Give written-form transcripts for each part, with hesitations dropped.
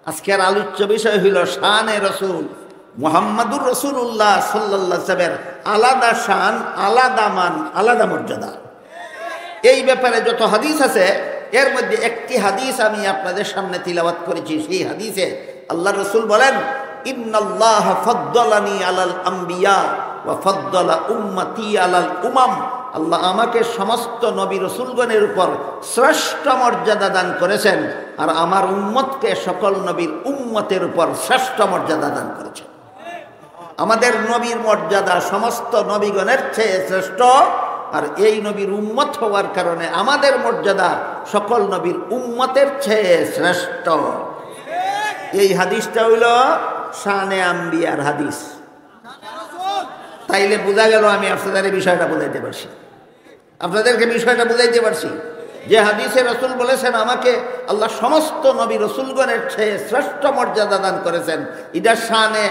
আজকের আলোচ্য বিষয় হইল শানে রসুল মুহাম্মাদুর রাসূলুল্লাহ সাল্লাল্লাহু আলাইহি ওয়াসাল্লামের আলাদা শান, আলাদা মান, আলাদা মর্যাদা। এই ব্যাপারে যত হাদিস আছে এর মধ্যে একটি হাদিস আমি আপনাদের সামনে তিলাওয়াত করেছি। সেই হাদিসে আল্লাহ রসুল বলেন, ইন্নাল্লাহা ফাদ্দালানি আলাল আম্বিয়া ওয়া ফাদ্দালা উম্মতি আলাল উমাম। আল্লাহ আমাকে সমস্ত নবী রসুলগণের উপর শ্রেষ্ঠ মর্যাদা দান করেছেন, আর আমার উম্মতকে সকল নবীর উম্মতের উপর শ্রেষ্ঠ মর্যাদা দান করেছেন। আমাদের নবীর মর্যাদা সমস্ত নবীগণের চেয়ে শ্রেষ্ঠ, আর এই নবীর উম্মত হওয়ার কারণে আমাদের মর্যাদা সকল নবীর উম্মতের চেয়ে শ্রেষ্ঠ। এই হাদিসটা হইল শানে আম্বিয়ার হাদিস। তাইলে বোঝা গেল, আমি আপনাদের বিষয়টা বুঝাইতে পারছি, আপনাদেরকে বিষয়টা বুঝাইতে পারছি যে হাদিসে রসুল বলেছেন আমাকে আল্লাহ সমস্ত নবী রসুলগণের চেয়ে শ্রেষ্ঠ মর্যাদা দান করেছেন। এটা শানে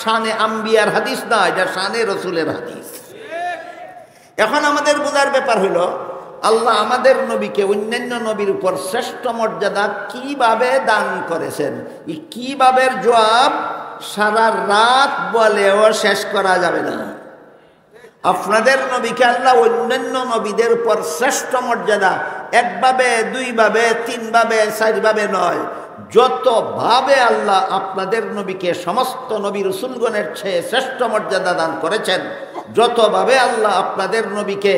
শানে আম্বিয়ার হাদিস না, এটা শানে রসুলের হাদিস। এখন আমাদের বোঝার ব্যাপার হইল আল্লাহ আমাদের নবীকে অন্যান্য নবীর উপর শ্রেষ্ঠ মর্যাদা কিভাবে দান করেছেন। এই কিভাবে জবাব সারা রাত বলেও শেষ করা যাবে না। আপনাদের নবীকে আল্লাহ অন্যান্য নবীদের উপর শ্রেষ্ঠ মর্যাদা একভাবে, দুইভাবে, তিনভাবে, চারভাবে নয়, যতভাবে আল্লাহ আপনাদের নবীকে সমস্ত নবী রসুলগণের চেয়ে শ্রেষ্ঠ মর্যাদা দান করেছেন, যতভাবে আল্লাহ আপনাদের নবীকে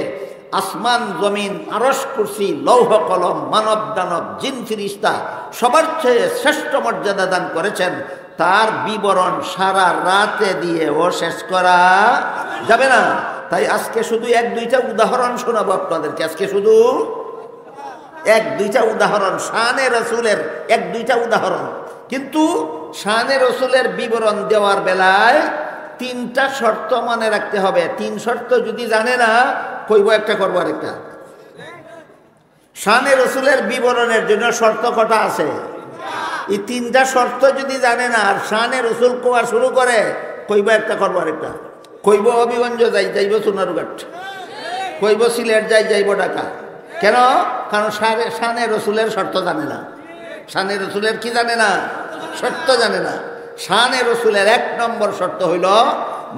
আসমান, জমিন, আরশ, কুরসি, লৌহ কলম, মানব দানব, জিন ফিরিস্তা সবার চেয়ে শ্রেষ্ঠ মর্যাদা দান করেছেন, তার বিবরণ সারা রাতে দিয়েও শেষ করা যাবে না। তাই আজকে শুধু এক দুইটা উদাহরণ শোনাবো আপনাদেরকে। আজকে শুধু এক দুইটা উদাহরণ, শানে রসুলের এক দুইটা উদাহরণ। কিন্তু শানে রসুলের বিবরণ দেওয়ার বেলায় তিনটা শর্ত মনে রাখতে হবে। তিন শর্ত যদি জানে না, কইব একটা করবো আরেকটা। শানে রসুলের বিবরণের জন্য শর্ত কটা আছে? এই তিনটা শর্ত যদি জানে না আর শানে রসুল কোয়া শুরু করে, কইব একটা করবো আরেকটা। কইব হবিগঞ্জ যাইব সোনারুঘাট, কইব সিলেট যাইব ঢাকা। কেন? কারণ শানে রসুলের শর্ত জানে না। শানে রসুলের কি জানে না? শর্ত জানে না। শানে রসুলের এক নম্বর শর্ত হইল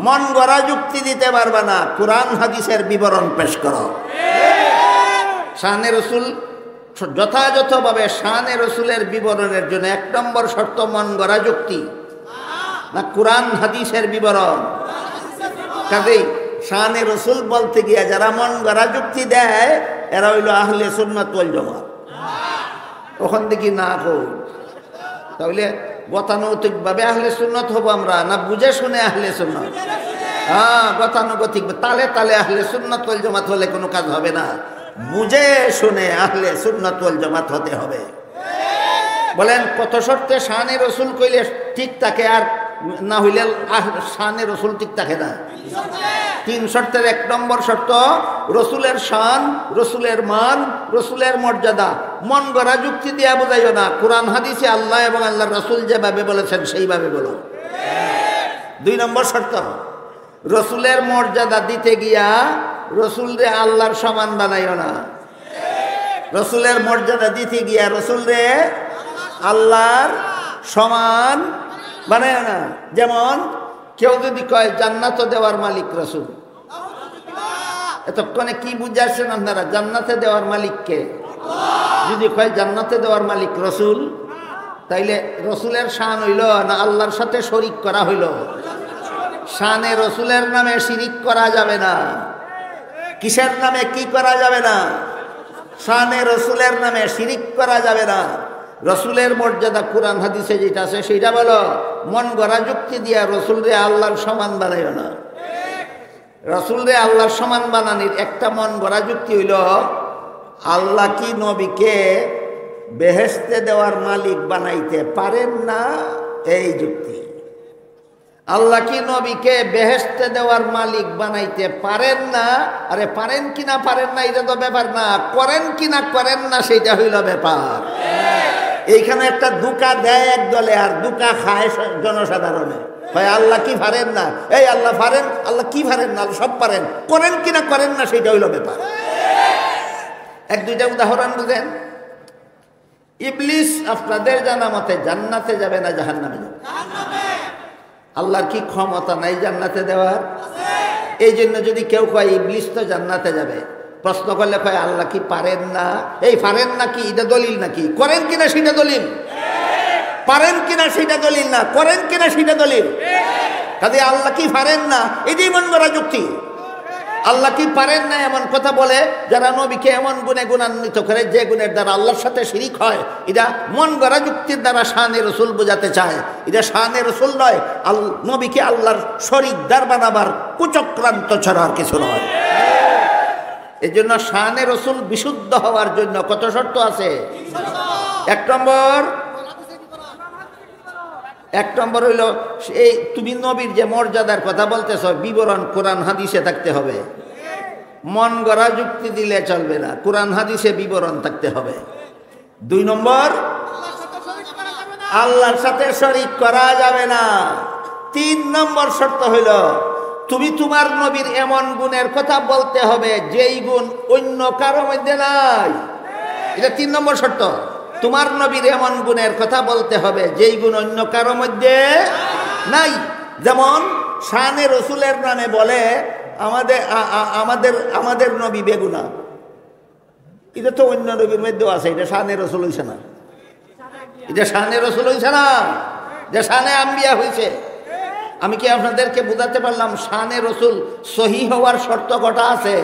মন গড়া যুক্তি দিতে পারবে না, কোরআন হাদিসের বিবরণ পেশ করো। শানে রসুল যথাযথভাবে শানে রসুলের বিবরণের জন্য এক নম্বর শর্ত মন গড়া যুক্তি না কোরআন হাদিসের বিবরণ। কাজেই শানে রসুল বলতে গিয়ে যারা মন গড়া যুক্তি দেয় এরা হইল আহলে সুন্নাত ওয়াল জামাত। ওখান থেকে না হোক তাহলে গতানুগতিকভাবে আহলে সুন্নাত হবো আমরা, না বুঝে শুনে আহলে সুন্নাত? হ্যাঁ, গতানুগতিক তালে তালে আহলে সুন্নাত ওয়াল জামাত হলে কোনো কাজ হবে না। বুঝে শুনে আহলে সুন্নাত ওয়াল জামাত হতে হবে। বলেন কত শর্তে শানে রসুল কইলে ঠিক থাকে, আর না হইলে শানে রসুল ঠিক থাকে না? তিন শর্তের এক নম্বর শর্ত রসুলের শান, রসুলের মান, রসুলের মর্যাদা মন গড়া যুক্তি দিয়া বোঝাইও না। কোরআন হাদিসে আল্লাহ এবং আল্লাহ রসুল যেভাবে বলেছেন সেইভাবে বলো। দুই নম্বর শর্ত রসুলের মর্যাদা দিতে গিয়া রসুল রে আল্লাহর সমান বানাইও না। রসুলের মর্যাদা দিতে গিয়া রসুল রে আল্লাহর সমান বানাইও না। যেমন কেউ যদি কয় জান্নাত দেওয়ার মালিক রসুল, এতক্ষণে কি বুঝাচ্ছেন আপনারা? জান্নাতে দেওয়ার মালিককে যদি কয় জান্নাতে দেওয়ার মালিক রসুল, তাইলে রসুলের শান হইল না আল্লাহর সাথে শরিক করা হইল? শানে রসুলের নামে শিরিক করা যাবে না। কিসের নামে কি করা যাবে না? শানে রসুলের নামে শিরিক করা যাবে না। রসুলের মর্যাদা কোরআন হাদিসে যেটা আছে সেইটা বলো। মন গড়া যুক্তি দিয়া রসুল রে আল্লাহর সমান বানাইও না। রসুল রে আল্লাহর সমান বানানির একটা মন গড়া যুক্তি হইল আল্লাহ কি নবীকে বেহেশতে দেওয়ার মালিক বানাইতে পারেন না? এই যুক্তি। আল্লাহ কি নবীকে বেহেশতে দেওয়ার মালিক বানাইতে পারেন না? আরে পারেন কি না পারেন না এটা তো ব্যাপার না, করেন কি না করেন না সেটা হইল ব্যাপার। এইখানে একটা দুকা দেয় এক দলে আর দুকা খায় জনসাধারণে। ভাই আল্লাহ কি পারেন না? এই আল্লাহ পারেন, আল্লাহ কি পারেন না? সব পারেন, করেন কি না করেন না সেটা হইল ব্যাপার। এক দুইটা উদাহরণ বুঝেন। ইবলিস আপনাদের জানা মতে জান্নাতে যাবে না জাহান্নামে যাবে? আল্লাহর কি ক্ষমতা নাই জান্নাতে দেওয়ার? এই জন্য যদি কেউ কয় ইবলিস তো জান্নাতে যাবে, প্রশ্ন করলে কয় আল্লাহ কি পারেন না? এই পারেন নাকি এটা দলিল নাকি? করেন কিনা সেটা দলিল, পারেন কিনা সেটা দলিল না, করেন কিনা সেটা দলিল। কাজে আল্লাহ কি পারেন না এটাই মন গড়া যুক্তি। আল্লাহ কি পারেন না এমন কথা বলে যারা নবীকে এমন গুণে গুণান্বিত করে যে গুণের দ্বারা আল্লাহর সাথে শিরিক হয়, এটা মন গড়া যুক্তির দ্বারা শানে রসুল বোঝাতে চায়। এটা শানে রসুল নয়, নবীকে আল্লাহর শরিকদার বানাবার কুচক্রান্ত ছাড়া আর কিছু নয়। এই জন্য শানে রসুল বিশুদ্ধ হওয়ার জন্য কত শর্ত আছে? এক নম্বর হইল এই তুমি নবীর যে মর্যাদার কথা বলতেছ বিবরণ কোরআন হাদিসে থাকতে হবে। মন গড়া যুক্তি দিলে চলবে না, কোরআন হাদিসে বিবরণ থাকতে হবে। 2 নম্বর, আল্লাহর সাথে শরীক করা যাবে না। 3 নম্বর শর্ত হইল তুমি তোমার নবীর এমন গুণের কথা বলতে হবে যেই গুণ অন্য কারো মধ্যে নাই। এটা 3 নম্বর শর্ত। তোমার নবীর এমন গুণের কথা বলতে হবে যেই গুণ অন্য কারো মধ্যে নাই। যেমন শানে রসুলের নামে বলে আমাদের আমাদের আমাদের নবী বেগুনা, এটা তো অন্য নবীর মধ্যেও আছে। এটা শানে রসুল হইছে না, এটা শানে রসুল হইছে না, যে শানে আম্বিয়া হয়েছে। আমি কি আপনাদেরকে বোঝাতে পারলাম? শানে রসুল সহি হওয়ার শর্ত কটা আছে?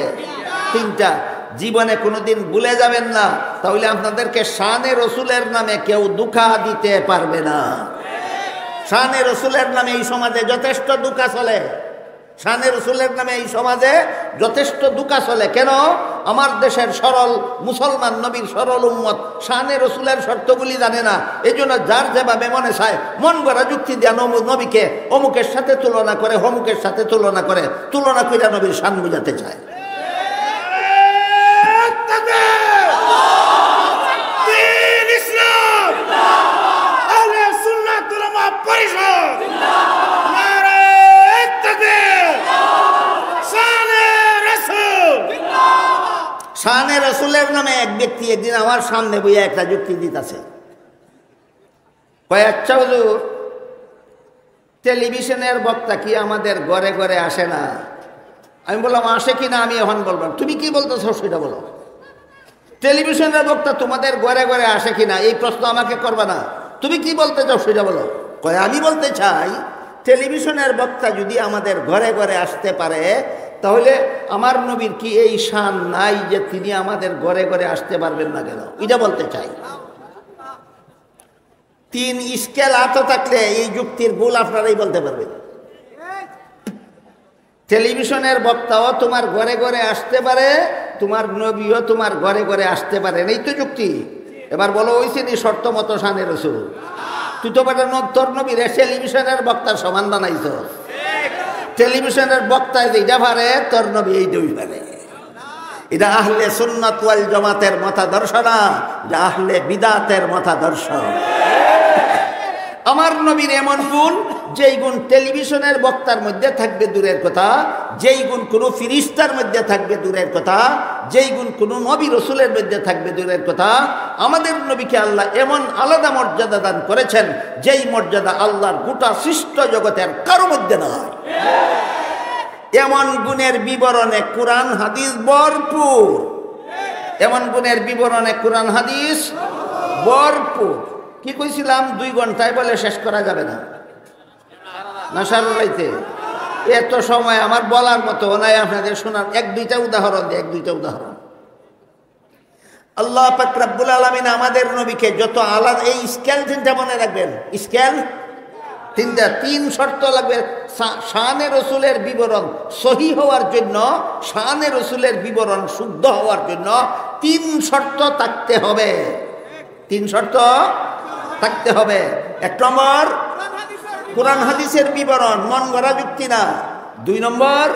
3টা। জীবনে কোনোদিন ভুলে যাবেন না, তাহলে আপনাদেরকে শানে রসুলের নামে কেউ ধোঁকা দিতে পারবে না। শানে রসুলের নামে এই সমাজে যথেষ্ট ধোঁকা চলে। শানে রসুলের নামে এই সমাজে যথেষ্ট ধোঁকা চলে। কেন? আমার দেশের সরল মুসলমান নবীর সরল উম্মত শানে রসুলের শর্তগুলি জানে না। এই জন্য যার যেভাবে মনে চায় মন গড়া যুক্তি দেয়া নবীকে অমুকের সাথে তুলনা করে, হমুকের সাথে তুলনা করে নবীর শান বুঝাতে চায়। শানে রসুলের নামে এক ব্যক্তি একদিন আমার সামনে বইয়া একটা যুক্তি দিতেছে। আচ্ছা হুজুর, টেলিভিশনের বক্তা কি আমাদের ঘরে ঘরে আসে না? আমি বললাম আসে কিনা আমি এখন বললাম, তুমি কি বলতেছো সেটা বলো। টেলিভিশনের বক্তা তোমাদের ঘরে ঘরে আসে কিনা এই প্রশ্ন আমাকে করবে না, তুমি কি বলতে চাও সেটা বলো। আমি বলতে চাই টেলিভিশনের বক্তা যদি আমাদের ঘরে ঘরে আসতে পারে তাহলে আমার নবীর কি এই শান নাই যে তিনি আমাদের ঘরে ঘরে আসতে পারবেন না কেন? এটা বলতে চাই। 3 স্কেল আত থাকলে এই যুক্তির ভুল আপনারাই বলতে পারবেন। টেলিভিশনের বক্তাও তোমার ঘরে ঘরে আসতে পারে, তোমার নবীও তোমার ঘরে ঘরে আসতে পারেন, এই তো যুক্তি। এবার বলো হয়েছে নি শর্ত মতো শানে রসুল? তুই তো বেটা তোর নবীর টেলিভিশনের বক্তার সমান বানাইছ। টেলিভিশনের বক্তায় যেটা পারে তোর নবী এইটাই পারে। এটা আহলে সুন্নাত ওয়াল জামাতের মতাদর্শ না, এটা আহলে বিদাতের মতাদর্শ। আমার নবীর এমন গুণ যেই গুণ টেলিভিশনের বক্তার মধ্যে থাকবে দূরের কথা, যেই গুণ কোনো ফিরিস্তার মধ্যে থাকবে দূরের কথা, যেই গুণ কোনো নবী রসুলের মধ্যে থাকবে দূরের কথা, আমাদের নবীকে আল্লাহ এমন আলাদা মর্যাদা দান করেছেন যেই মর্যাদা আল্লাহর গোটা সৃষ্ট জগতের কারো মধ্যে নয়। এমন গুণের বিবরণে কোরআন হাদিস ভরপুর, এমন গুণের বিবরণে কোরআন হাদিস ভরপুর। কি কইছিলাম? 2 ঘন্টায় বলে শেষ করা যাবে না। নাসারুলাইতে এত সময় আমার বলার মতো নাই। আপনাদের শোনার 1-2টা উদাহরণ দিই, 1-2টা উদাহরণ। আল্লাহ পাক রব্বুল আলামিন আমাদের নবীকে যত আলাদা, এই স্কেল 3টা মনে রাখবেন, স্কেল 3টা, 3 শর্ত লাগবে শানে রসুলের বিবরণ সহি হওয়ার জন্য, শানে রসুলের বিবরণ শুদ্ধ হওয়ার জন্য 3 শর্ত থাকতে হবে। 3 শর্ত থাকতে হবে। 1 নম্বর কোরআন হাদিসের বিবরণ, মন গড়া যুক্তি না। 2 নম্বর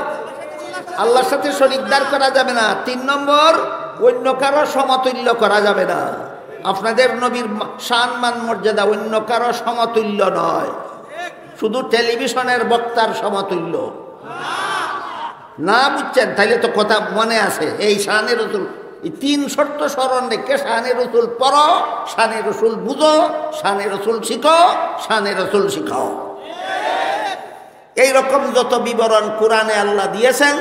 আল্লাহর সাথে শরীকদার করা যাবে না। 3 নম্বর অন্য কারো সমতুল্য করা যাবে না। আপনাদের নবীর শান মান মর্যাদা অন্য কারো সমতুল্য নয়, শুধু টেলিভিশনের বক্তার সমতুল্য না। বুঝছেন? তাইলে তো কথা মনে আছে। এই শানে রসুল এই 3 শর্ত স্মরণ রেখে শানে রসুল পড়ো, শানে রসুল বুঝো, শানে রসুল শিখো, শানে রসুল শিখাও। এইরকম যত বিবরণ কোরআনে আল্লাহ দিয়েছেন,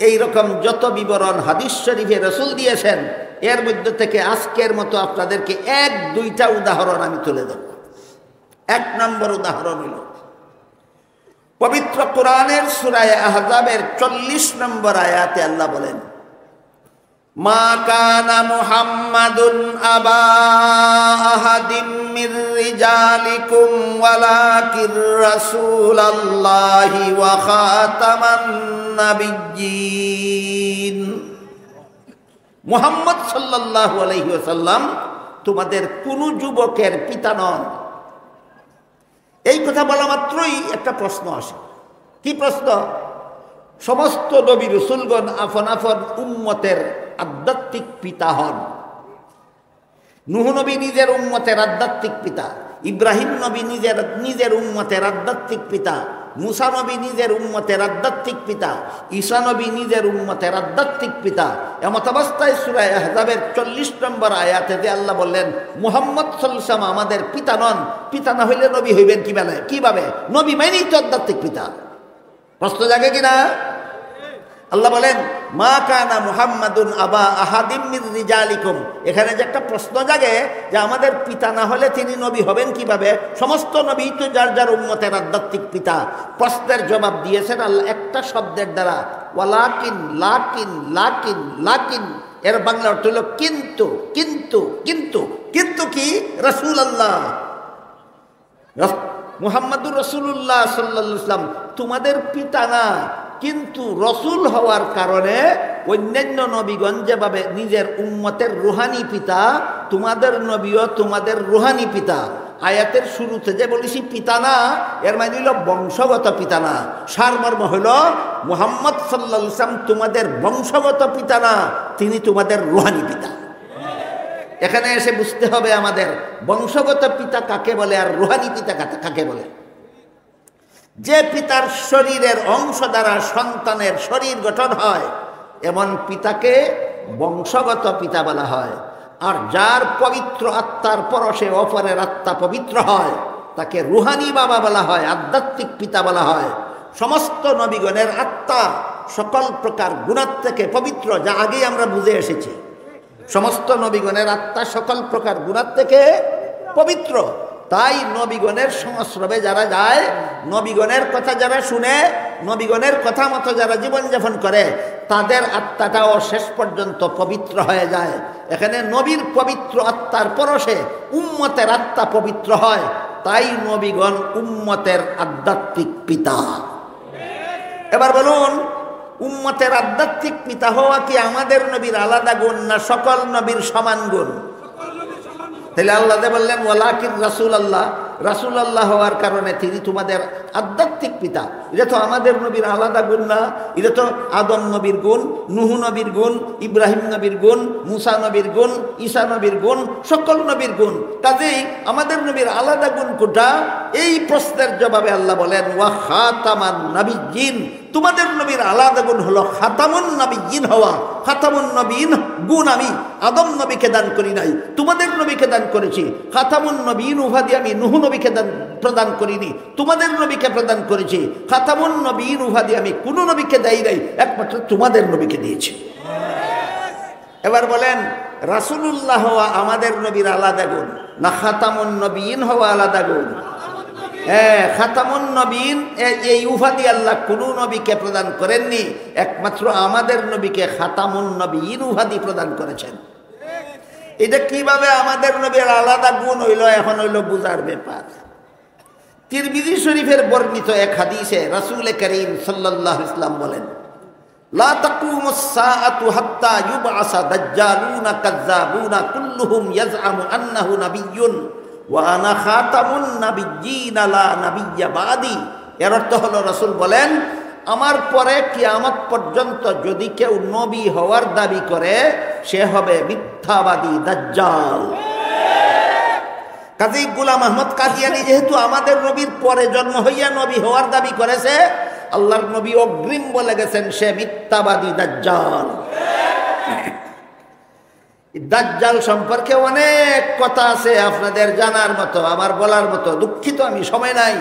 এইরকম যত বিবরণ হাদিস শরীফে রসুল দিয়েছেন, এর মধ্যে থেকে আজকের মতো আপনাদেরকে 1-2টা উদাহরণ আমি তুলে দেব। 1 নম্বর উদাহরণ হইল পবিত্র কোরআনের সূরা আহজাবের 40 নম্বর আয়াতে আল্লাহ বলেন, মা কানা মুহাম্মাদুন আবা আহাদিম মির রিজালিকুম ওয়ালাকির রাসূলুল্লাহি ওয়া খাতামান নাবিয়্যিন। মুহাম্মদ সাল্লাল্লাহু আলাইহি ওয়াসাল্লাম তোমাদের কোন যুবকের পিতা নন। এই কথা বলা মাত্রই একটা প্রশ্ন আসে। কি প্রশ্ন? সমস্ত নবী রাসূলগণ আপন আপন উম্মতের আধ্যাত্মিক পিতা হন। নূহ নবী নিজের উম্মতের আধ্যাত্মিক পিতা, ইব্রাহিম নবী নিজের উম্মতের আধ্যাত্মিক পিতা, মুসা নবী নিজের উম্মতের আধ্যাত্মিক পিতা, ঈসা নবী নিজের উম্মতের আধ্যাত্মিক পিতা। এমত অবস্থায় সূরা আহজাবের 40 নম্বর আয়াতে যে আল্লাহ বললেন মুহাম্মদ সাল্লাল্লাহু আলাইহি ওয়াসাল্লাম আমাদের পিতা নন, পিতা না হইলে নবী হইবেন কিভাবে? নবী মানেই তো আধ্যাত্মিক পিতা। প্রশ্ন জাগে কিনা? আল্লাহ বলেন মা কানা মুহাম্মাদুন আবা আহাদিম মির রিজালিকুম। এখানে যে একটা প্রশ্ন জাগে যে আমাদের পিতা না হলে তিনি নবী হবেন কিভাবে? সমস্ত নবী তো যার যার উম্মতের আধ্যাত্মিক পিতা। প্রশ্নের জবাব দিয়েছেন আল্লাহ একটা শব্দের দ্বারা, ওয়ালাকিন, লাকিন, লাকিন, লাকিন। এর বাংলা অর্থ হলো কিন্তু, কিন্তু, কিন্তু। কিন্তু কি? রাসূলুল্লাহ মুহাম্মাদুর রাসূলুল্লাহ সাল্লাল্লাহু আলাইহি ওয়াসাল্লাম তোমাদের পিতা না, কিন্তু রসুল হওয়ার কারণে অন্যান্য নবীগণ যেভাবে নিজের উম্মতের রুহানি পিতা, তোমাদের নবীও তোমাদের রুহানি পিতা। আয়াতের শুরুতে যে বলেছি পিতা না, এর মানে হইল বংশগত পিতা না। সারমর্ম হইল মুহাম্মদ সাল্লাল্লাহু আলাইহি ওয়াসাল্লাম তোমাদের বংশগত পিতা না, তিনি তোমাদের রুহানি পিতা। এখানে এসে বুঝতে হবে আমাদের বংশগত পিতা কাকে বলে আর রুহানি পিতা কাকে বলে। যে পিতার শরীরের অংশ দ্বারা সন্তানের শরীর গঠন হয়, এমন পিতাকে বংশগত পিতা বলা হয়। আর যার পবিত্র আত্মার পরশে অপরের আত্মা পবিত্র হয়, তাকে রুহানি বাবা বলা হয়, আধ্যাত্মিক পিতা বলা হয়। সমস্ত নবীগণের আত্মা সকল প্রকার গুনাহ থেকে পবিত্র, যা আগেই আমরা বুঝে এসেছি। সমস্ত নবীগণের আত্মা সকল প্রকার গুনাহ থেকে পবিত্র। তাই নবীগণের সংস্রবে যারা যায়, নবীগণের কথা যারা শুনে, নবীগণের কথা মতো যারা জীবনযাপন করে, তাদের আত্মাটাও শেষ পর্যন্ত পবিত্র হয়ে যায়। এখানে নবীর পবিত্র আত্মার পরশে উম্মতের আত্মা পবিত্র হয়। তাই নবীগণ উম্মতের আধ্যাত্মিক পিতা। এবার বলুন, উম্মতের আধ্যাত্মিক পিতা হওয়া কি আমাদের নবীর আলাদা গুণ না সকল নবীর সমান গুণ? তাহলে আল্লাহ বললেন ওয়ালাকিন রাসূলুল্লাহ, রাসূলুল্লাহ হওয়ার কারণে তিনি তোমাদের আধ্যাত্মিক পিতা। এটা তো আমাদের নবীর আলাদা গুণ না, এটা তো আদম নবীর গুণ, নূহ নবীর গুণ, ইব্রাহিম নবীর গুণ, মুসা নবীর গুণ, ঈসা নবীর গুণ, সকল নবীর গুণ। কাজেই আমাদের নবীর আলাদা গুণ কোনটা? এই প্রশ্নের জবাবে আল্লাহ বলেন ওয়া খাতামান নাবিয়্যিন। তোমাদের নবীর আলাদা গুণ হলো খাতামুন নবিয়্যিন হওয়া। খাতামুন নবীন গুণ আমি আদম নবীকে দান করি নাই, তোমাদের নবীকে দান করেছি। খাতামুন নবীন উপাধি আমি নূহ নবীকে প্রদান করিনি, তোমাদের নবীকে প্রদান করেছি। খাতামুন নবীন উপাধি আমি কোন নবীকে দেই নাই, একমাত্র তোমাদের নবীকে দিয়েছি। এবার বলেন রাসূলুল্লাহ হওয়া আমাদের নবীর আলাদা গুণ না খাতামুন নবীন হওয়া আলাদা গুণ? খাতামুন নবীন এই উপাধি আল্লাহ কোন নবীকে প্রদান করেননি, একমাত্র আমাদের নবীকে খাতামুন নবীন উপাধি প্রদান করেছেন। এটা কিভাবে আমাদের নবীর আলাদা গুণ হইল, এখন হইল বুঝার ব্যাপার। তিরমিজি শরীফের বর্ণিত এক হাদিসে রাসূল করিম সাল্লাল্লাহু আলাইহি ওয়াসাল্লাম বলেন, লা তাকুমুস সাআতু হাত্তা ইউবআসা দাজ্জালুনা কাযযাবুনা কুল্লুহুম ইয়াজআমু আন্নাহু নাবিয়্যুন ওয়া আনা খাতামুন নাবিয়্যিন লা নাবিয়্যা বাদি। এর অর্থ হলো রাসূল বলেন, আমার পরে কিয়ামত পর্যন্ত যদি কেউ নবী হওয়ার দাবি করে, সে হবে মিথ্যাবাদী, দাজ্জাল। কাজী গোলাম আহমদ কাদিয়ানী যেহেতু আমাদের নবীর পরে জন্ম হইয়া নবী হওয়ার দাবি করেছে, আল্লাহর নবী অগ্রিম বলে গেছেন সে মিথ্যাবাদী, দাজ্জাল। দাজ্জাল সম্পর্কে অনেক কথা আছে আপনাদের জানার মতো, আমার বলার মতো। দুঃখিত, আমি সময় নাই,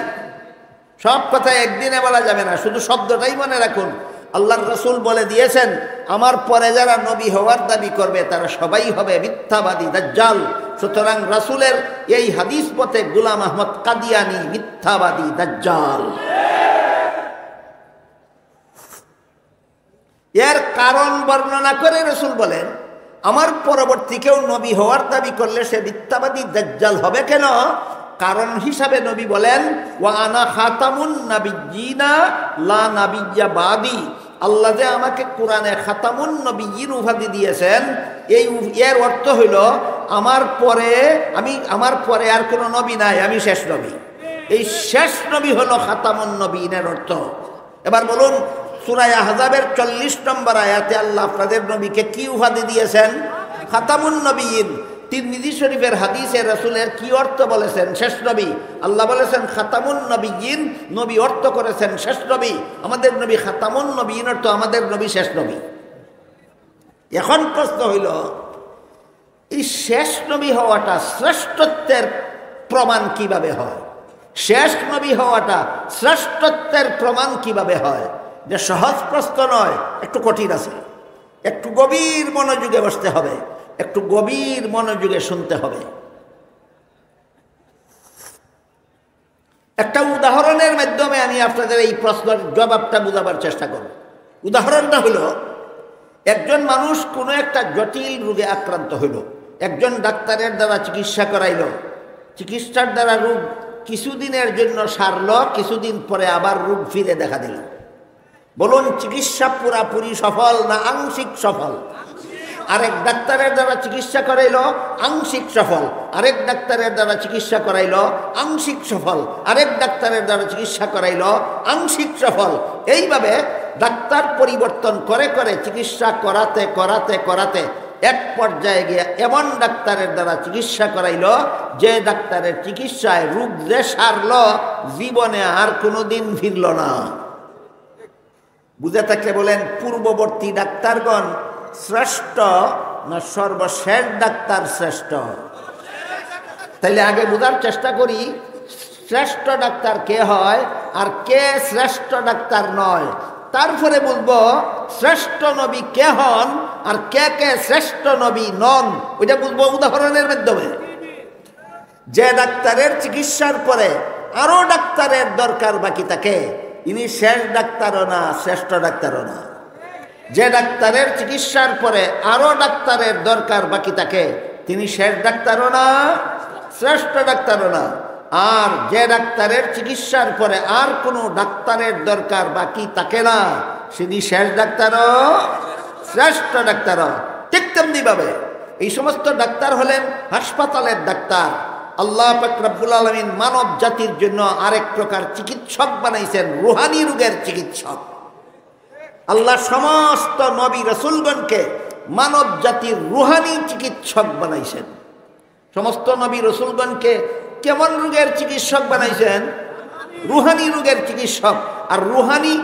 সব কথা একদিনে বলা যাবে না, শুধু শব্দটাই মনে রাখুন। আল্লাহর রাসূল বলে দিয়েছেন, আমার পরে যারা নবী হওয়ার দাবি করবে তারা সবাই হবে মিথ্যাবাদী দাজ্জাল। সুতরাং রাসূলের এই হাদিস পথে গোলাম আহমদ কাদিয়ানী মিথ্যাবাদী দাজ্জাল। এর কারণ বর্ণনা করে রাসূল বলেন, আমার পরবর্তী কেউ নবী হওয়ার দাবি করলে সে মিথ্যাবাদী দাজ্জাল হবে। কেন? কারণ হিসাবে নবী বলেন, ওয়া আনা খাতামুন নাবিয়্যিনা লা নাবিয়্যা বাদি। আল্লাহ যে আমাকে কোরআনে খাতামুন নবিয়্যিন উপাধি দিয়েছেন, এর অর্থ হইল আমার পরে আর কোনো নবী নাই, আমি শেষ নবী। এই শেষ নবী হলো খাতামুন নবিয়্যিনের অর্থ। এবার বলুন, সূরা আহজাবের 40 নম্বর আয়াতে আল্লাহ আপনাদের নবীকে কি উপাধি দিয়েছেন? খাতামুন নবিয়্যিন। তিরমিজি শরীফের হাদিসে রাসূলের কি অর্থ বলেছেন? শেষ নবী। আল্লাহ বলেছেন খাতামুন নবিয়্যিন, নবী অর্থ করেছেন শেষ নবী। আমাদের নবী খাতামুন নবিয়্যিন অর্থ আমাদের নবী শেষ নবী। এখন প্রশ্ন হইল, এই শেষ নবী হওয়াটা শ্রেষ্ঠত্বের প্রমাণ কিভাবে হয়? শেষ নবী হওয়াটা শ্রেষ্ঠত্বের প্রমাণ কিভাবে হয়? যে সহজ প্রশ্ন নয়, একটু কঠিন আছে। একটু গভীর মনোযোগে বসতে হবে, একটু গভীর মনোযোগে শুনতে হবে। একটা উদাহরণের মাধ্যমে আমি আপনাদের এই প্রশ্নের জবাবটা বোঝাবার চেষ্টা করব। উদাহরণটা হলো, একজন মানুষ কোনো একটা জটিল রোগে আক্রান্ত হইল, একজন ডাক্তারের দ্বারা চিকিৎসা করাইল, চিকিৎসার দ্বারা রোগ কিছুদিনের জন্য সারল, কিছুদিন পরে আবার রোগ ফিরে দেখা দিল। বলুন, চিকিৎসা পুরাপুরি সফল না আংশিক সফল? আরেক ডাক্তারের দ্বারা চিকিৎসা করাইল, আংশিক সফল। আরেক ডাক্তারের দ্বারা চিকিৎসা করাইল, আংশিক সফল। আরেক ডাক্তারের দ্বারা চিকিৎসা করাইল, আংশিক সফল। এইভাবে ডাক্তার পরিবর্তন করে করে চিকিৎসা করাতে করাতে করাতে এক পর্যায়ে গিয়ে এমন ডাক্তারের দ্বারা চিকিৎসা করাইল যে ডাক্তারের চিকিৎসায় রোগ যে সারল, জীবনে আর কোনোদিন ফিরল না। বুঝে থাকলে বলেন, পূর্ববর্তী ডাক্তারগণ শ্রেষ্ঠ না সর্বশেষ ডাক্তার শ্রেষ্ঠ? তাইলে আগে বোঝার চেষ্টা করি শ্রেষ্ঠ ডাক্তার কে হয় আর কে শ্রেষ্ঠ ডাক্তার নয়। তারপরে বলবো শ্রেষ্ঠ নবী কে হন আর কে কে শ্রেষ্ঠ নবী নন, ওইটা বুঝবো উদাহরণের মাধ্যমে। যে ডাক্তারের চিকিৎসার পরে আরো ডাক্তারের দরকার বাকি থাকে, ইনি শেষ ডাক্তারও না, শ্রেষ্ঠ ডাক্তারও না। যে ডাক্তারের চিকিৎসার পরে আরো ডাক্তারের দরকার বাকি থাকে, তিনি শেষ ডাক্তারও না, শ্রেষ্ঠ ডাক্তারও না। আর যে ডাক্তারের চিকিৎসার পরে আর কোনো ডাক্তারের দরকার বাকি থাকে না, তিনি শেষ ডাক্তারও, শ্রেষ্ঠ ডাক্তারও। ঠিক তেমনি ভাবে এই সমস্ত ডাক্তার হলেন হাসপাতালের ডাক্তার। আল্লাহ পাক রব্বুল আলামিন মানব জাতির জন্য আরেক প্রকার চিকিৎসক বানাইছেন, রুহানি রোগের চিকিৎসক। আল্লাহ সমস্ত নবী রাসূলগণকে মানব জাতির রুহানি চিকিৎসক বানাইছেন। সমস্ত নবী রাসূলগণকে কেমন রোগের চিকিৎসক বানাইছেন? রুহানি রোগের চিকিৎসক। আর রুহানি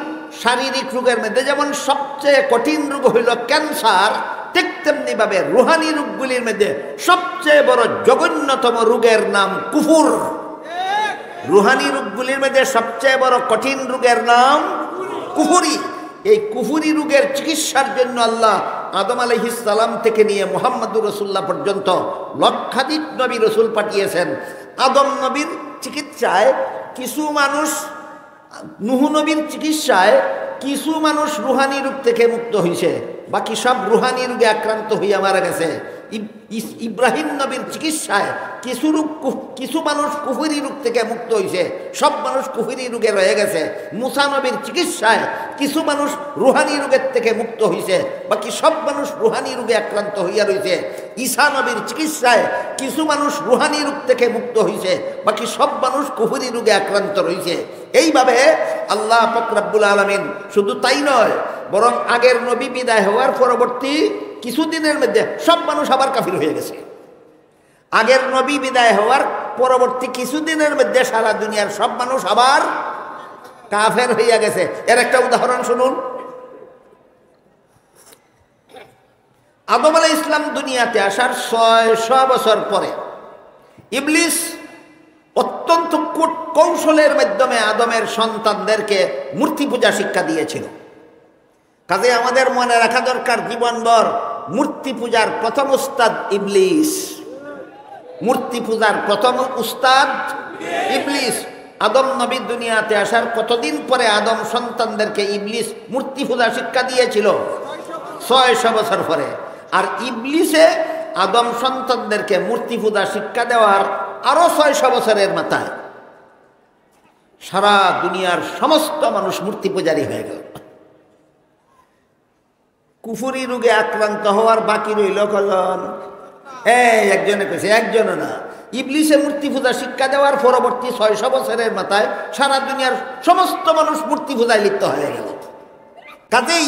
শারীরিক রোগের মধ্যে যেমন সবচেয়ে কঠিন রোগ হইল ক্যান্সার, ঠিক তেমনি ভাবে রুহানি রোগগুলির মধ্যে সবচেয়ে বড় জঘন্যতম রোগের নাম কুফর। রুহানি রোগগুলির মধ্যে সবচেয়ে বড় কঠিন রোগের নাম কুফরি। এই কুফরি রোগের চিকিৎসার জন্য আল্লাহ আদম আলাইহিস সালাম থেকে নিয়ে মুহাম্মদুর রাসূলুল্লাহ পর্যন্ত লক্ষাধিক নবী রাসূল পাঠিয়েছেন। আদম নবীর চিকিৎসায় কিছু মানুষ, নূহ নবীর চিকিৎসায় কিছু মানুষ রুহানি রোগ থেকে মুক্ত হয়েছে, বাকি সব রুহানি রোগে আক্রান্ত হইয়া মারা গেছে। ইব্রাহিম নবীর চিকিৎসায় কিছু মানুষ কুফরি রোগ থেকে মুক্ত হয়েছে, সব মানুষ কুফরি রোগে রয়ে গেছে। মুসা নবীর চিকিৎসায় কিছু মানুষ রুহানি রোগের থেকে মুক্ত হয়েছে, বাকি সব মানুষ রুহানি রোগে আক্রান্ত হইয়া রয়েছে। ঈসা নবীর চিকিৎসায় কিছু মানুষ রুহানি রোগ থেকে মুক্ত হয়েছে, বাকি সব মানুষ কুফরি রোগে আক্রান্ত রয়েছে। এইভাবে আল্লাহ পাক রব্বুল আলামিন শুধু তাই নয়, বরং আগের নবী বিদায় হওয়ার পরবর্তী কিছুদিনের মধ্যে সব মানুষ আবার কাফির হয়ে গেছে। আগের নবী বিদায় হওয়ার পরবর্তী কিছুদিনের মধ্যে সারা দুনিয়ার সব মানুষ আবার কাফের হইয়া গেছে। এর একটা উদাহরণ শুনুন। আদম আলাইহিস সালাম দুনিয়াতে আসার 600 বছর পরে ইবলিস অত্যন্ত কৌশলের মাধ্যমে আদমের সন্তানদেরকে মূর্তি পূজা শিক্ষা দিয়েছিল। কাজে আমাদের মনে রাখা দরকার, জীবনভর মূর্তি পূজার প্রথম উস্তাদ ইবলিস। মূর্তি পূজার প্রথম উস্তাদ ইবলিস। আদম নবী দুনিয়াতে আসার কতদিন পরে আদম সন্তানদেরকে ইবলিস মূর্তি পূজা শিক্ষা দিয়েছিল? 600 বছর পরে। আর ইবলিসে আদম সন্তানদেরকে মূর্তি পূজা শিক্ষা দেওয়ার আরো 600 বছরের মাথায় সারা দুনিয়ার সমস্ত মানুষ মূর্তি পূজারী হয়ে গেল। কুফরি রোগে আক্রান্ত হওয়ার বাকি রইল কজন? একজনে কইছে, একজনও না। ইবলিসে মূর্তি পূজা শিক্ষা দেওয়ার পরবর্তী 600 বছরের মাথায় সারা দুনিয়ার সমস্ত মানুষ মূর্তি পূজায় লিপ্ত হয়ে গেল। কাজেই